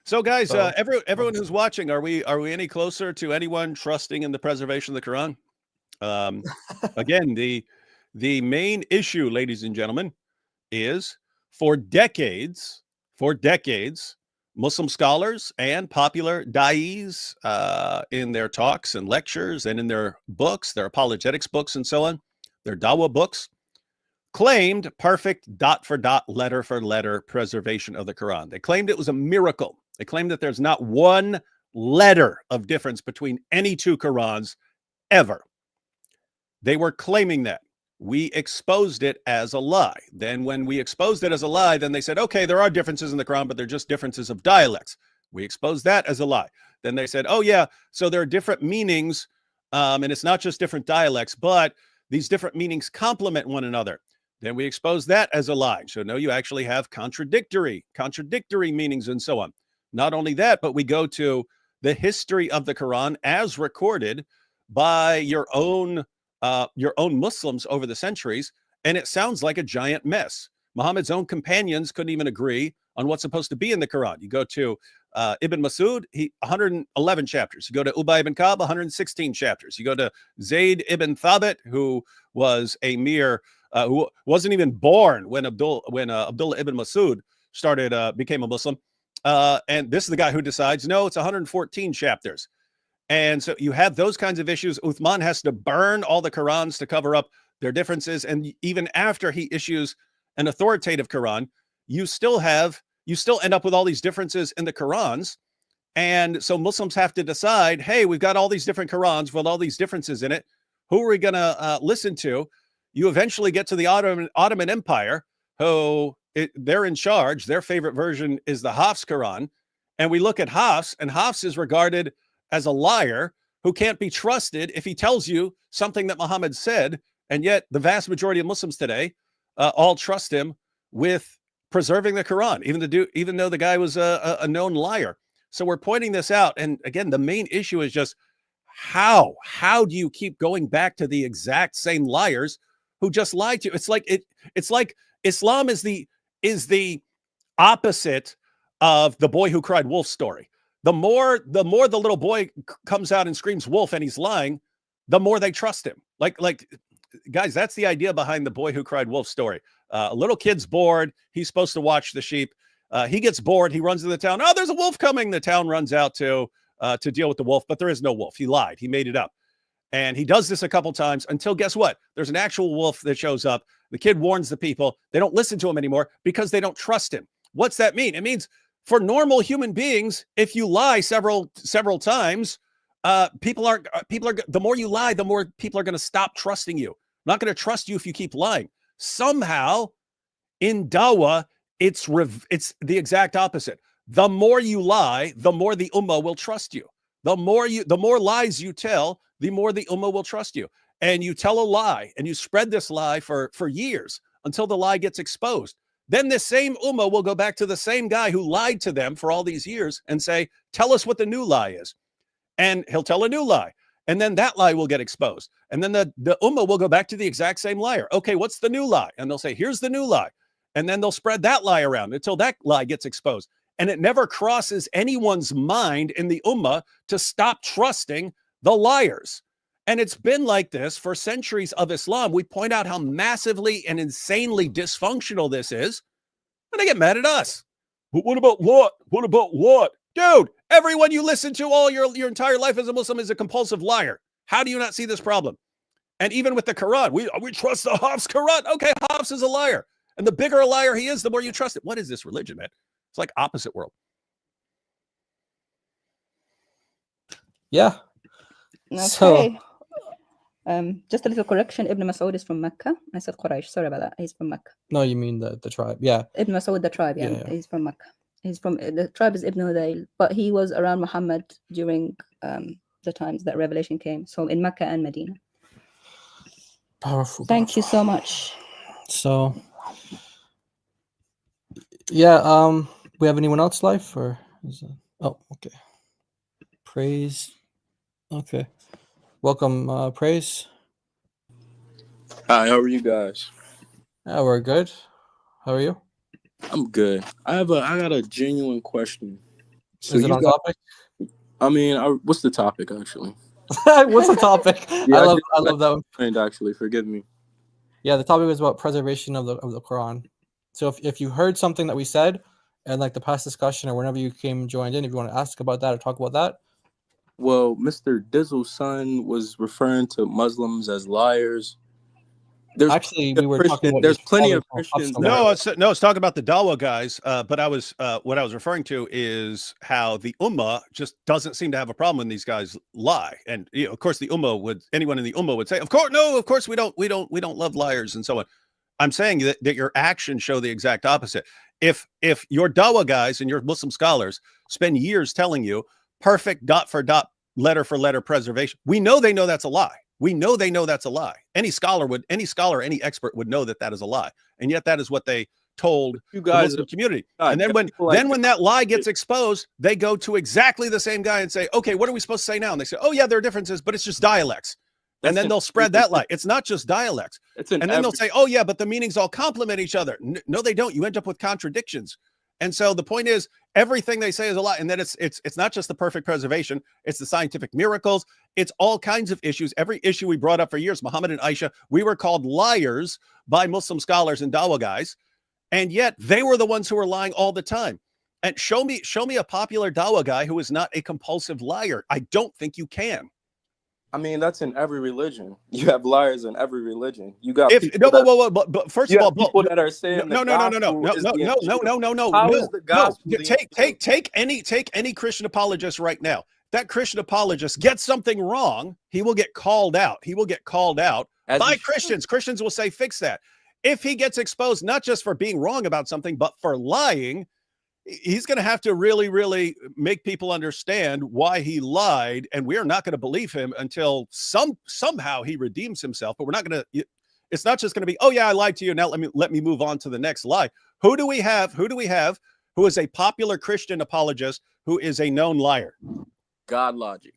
So, guys, So- everyone who's watching, are we any closer to anyone trusting in the preservation of the Quran? Again, the main issue, ladies and gentlemen, is for decades, Muslim scholars and popular da'is in their talks and lectures and in their books, their apologetics books and so on, their Dawah books, claimed perfect dot for dot, letter for letter preservation of the Quran. They claimed it was a miracle. They claimed that there's not one letter of difference between any two Qurans ever. They were claiming that. We exposed it as a lie. Then when we exposed it as a lie, then they said, okay, there are differences in the Quran, but they're just differences of dialects. We exposed that as a lie. Then they said, oh yeah, so there are different meanings, and it's not just different dialects, but these different meanings complement one another. Then we exposed that as a lie. So no, you actually have contradictory meanings and so on. Not only that, but we go to the history of the Quran as recorded by your own Muslims over the centuries, and it sounds like a giant mess. Muhammad's own companions couldn't even agree on what's supposed to be in the Quran. You go to Ibn Masud, 111 chapters. You go to Ubay ibn Ka'b, 116 chapters. You go to Zayd ibn Thabit, who was a mere, who wasn't even born when Abdullah ibn Masud became a Muslim. And this is the guy who decides, no, it's 114 chapters. And so you have those kinds of issues. Uthman has to burn all the Qurans to cover up their differences. And even after he issues an authoritative Quran, you still end up with all these differences in the Qurans. And so Muslims have to decide, hey, we've got all these different Qurans with all these differences in it. Who are we going to listen to? You eventually get to the Ottoman Empire, they're in charge. Their favorite version is the Hafs Quran. And we look at Hafs, and Hafs is regarded as a liar who can't be trusted if he tells you something that Muhammad said. And yet the vast majority of Muslims today all trust him with preserving the Quran, even though the guy was a known liar. So we're pointing this out. And again, the main issue is just how do you keep going back to the exact same liars who just lied to you? It's like Islam is the opposite of the boy who cried wolf story. The more the little boy comes out and screams wolf and he's lying, the more they trust him. Like guys, that's the idea behind the boy who cried wolf story. A little kid's bored. He's supposed to watch the sheep. He gets bored. He runs to the town. Oh, there's a wolf coming. The town runs out to deal with the wolf, but there is no wolf. He lied. He made it up. And he does this a couple times until, guess what? There's an actual wolf that shows up. The kid warns the people. They don't listen to him anymore because they don't trust him. What's that mean? It means for normal human beings, if you lie several times, the more you lie, the more people are going to stop trusting you. Not going to trust you if you keep lying. Somehow in Dawah, it's the exact opposite. The more you lie, the more the ummah will trust you. The more lies you tell, the more the ummah will trust you. And you tell a lie and you spread this lie for years until the lie gets exposed. Then this same ummah will go back to the same guy who lied to them for all these years and say, tell us what the new lie is. And he'll tell a new lie. And then that lie will get exposed. And then the ummah will go back to the exact same liar. Okay, what's the new lie? And they'll say, here's the new lie. And then they'll spread that lie around until that lie gets exposed. And it never crosses anyone's mind in the ummah to stop trusting the liars. And it's been like this for centuries of Islam. We point out how massively and insanely dysfunctional this is, and they get mad at us. But what about what? What about what? Dude, everyone you listen to all your entire life as a Muslim is a compulsive liar. How do you not see this problem? And even with the Quran, we trust the Hafs Quran. Okay, Hafs is a liar. And the bigger a liar he is, the more you trust it. What is this religion, man? It's like opposite world. Yeah. Okay. So, just a little correction. Ibn Mas'ud is from Mecca. I said Quraysh. Sorry about that. He's from Mecca. no, you mean the tribe. Yeah. Ibn Mas'ud, the tribe. Yeah, Yeah. he's from Mecca. The tribe is Ibn Hudayl, but he was around Muhammad during the times that revelation came. So in Mecca and Medina. Powerful. Thank you so much. So, yeah. We have anyone else live or? Oh, okay. Praise. Okay. Welcome, Praise. Hi, how are you guys? Yeah, we're good. How are you? I'm good. I got a genuine question. So Is it you on got, topic? I mean, what's the topic actually? What's the topic? Yeah, I love that one. And actually, forgive me. Yeah, the topic was about preservation of the Quran. So if you heard something that we said and like the past discussion or whenever you came and joined in, if you want to ask about that or talk about that. Well, Mr. Dizzle's son was referring to Muslims as liars. There's Actually, plenty we of were talking about there's your plenty father of called Christians Hafsa. that are, No, it's talking about the Dawah guys. But I was what I was referring to is how the Ummah just doesn't seem to have a problem when these guys lie. And of course, anyone in the Ummah would say, of course we don't love liars and so on. I'm saying that your actions show the exact opposite. If your Dawah guys and your Muslim scholars spend years telling you perfect dot for dot, letter for letter preservation, we know they know that's a lie. We know they know that's a lie. Any scholar, any expert would know that that is a lie. And yet that is what they told you the guys. Muslim community. God, And then when that lie gets exposed, they go to exactly the same guy and say, okay, what are we supposed to say now? And they say, oh yeah, there are differences, but it's just dialects. And then they'll spread that lie. It's not just dialects. And then they'll say, oh yeah, but the meanings all complement each other. No, they don't. You end up with contradictions. And so the point is, everything they say is a lie. And then it's not just the perfect preservation. It's the scientific miracles. It's all kinds of issues. Every issue we brought up for years, Muhammad and Aisha, we were called liars by Muslim scholars and Dawah guys. And yet they were the ones who were lying all the time. And show me a popular Dawah guy who is not a compulsive liar. I don't think you can. I mean, that's in every religion. You have liars in every religion. You got but first of all, people that are saying no. How is the gospel? Take any Christian apologist right now. That Christian apologist gets something wrong, he will get called out. He will get called out by Christians. Christians will say, fix that. If he gets exposed, not just for being wrong about something, but for lying, he's going to have to really, really make people understand why he lied. And we are not going to believe him until somehow he redeems himself. But we're not going to, it's not just going to be, oh yeah, I lied to you. Now let me move on to the next lie. Who do we have who is a popular Christian apologist who is a known liar? God Logic.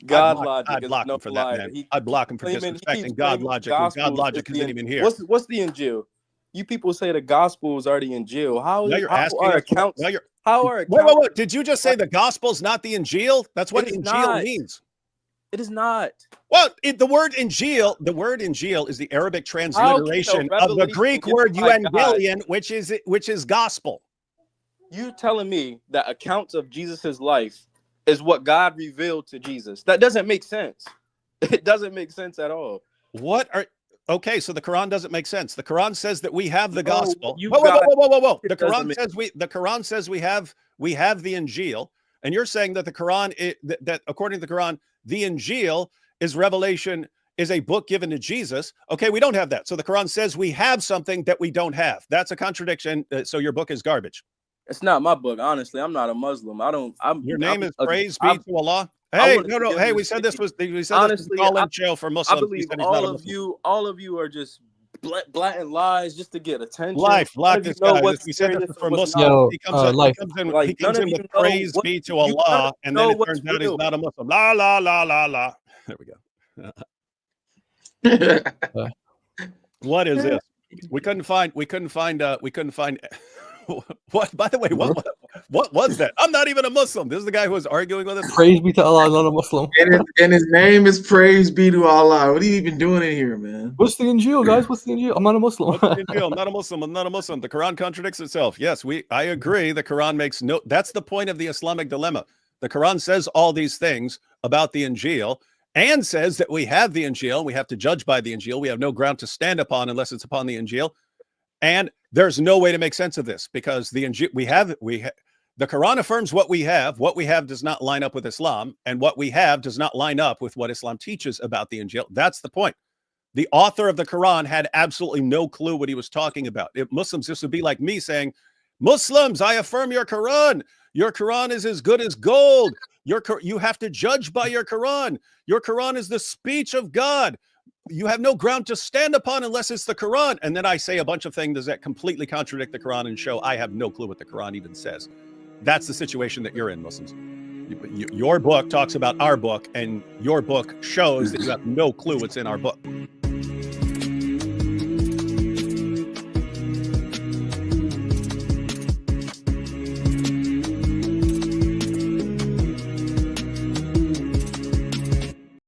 Logic. I'd block him for that, man. I'd block him for disrespecting God Logic. God Logic isn't even here. What's the Injil? You people say the gospels are the Injil. How are accounts? Wait. Did you just say the gospel's not the Injil? That's what Injil means. It is not. Well, the word Injil is the Arabic transliteration of the Greek word evangelion, which is gospel. You telling me that accounts of Jesus's life is what God revealed to Jesus? That doesn't make sense. It doesn't make sense at all. Okay, so the Quran doesn't make sense. The Quran says that we have the gospel. Whoa. The Quran says we have the Injil, and you're saying that the Quran that according to the Quran, the Injil is revelation, is a book given to Jesus. Okay, we don't have that. So the Quran says we have something that we don't have. That's a contradiction. So your book is garbage. It's not my book, honestly. I'm not a Muslim. Your name is praise be to Allah. Hey, no. Hey, we said this was honestly call-in show for Muslims. I believe all of you are just blatant lies just to get attention. Life, this guy. We said this for Muslims. He comes in with praise be to Allah, and then it turns out he's not a Muslim. La la la la la. There we go. What is this? We couldn't find. What? By the way, what was that? I'm not even a Muslim. This is the guy who was arguing with us. Praise be to Allah, I'm not a Muslim. And his name is Praise be to Allah. What are you even doing in here, man? What's the Injil, guys? What's the Injil? I'm not a Muslim. What's the Injil? I'm not a Muslim. I'm not a Muslim. The Quran contradicts itself. Yes, I agree. The Quran makes no. That's the point of the Islamic dilemma. The Quran says all these things about the Injil and says that we have the Injil. We have to judge by the Injil. We have no ground to stand upon unless it's upon the Injil. And there's no way to make sense of this because the Injil the Quran affirms what we have. What we have does not line up with Islam, and what we have does not line up with what Islam teaches about the Injil. That's the point. The author of the Quran had absolutely no clue what he was talking about. If Muslims, this would be like me saying, Muslims, I affirm your Quran. Your Quran is as good as gold. You have to judge by your Quran. Your Quran is the speech of God. You have no ground to stand upon unless it's the Quran. And then I say a bunch of things that completely contradict the Quran and show I have no clue what the Quran even says. That's the situation that you're in, Muslims. Your book talks about our book, and your book shows that you have no clue what's in our book.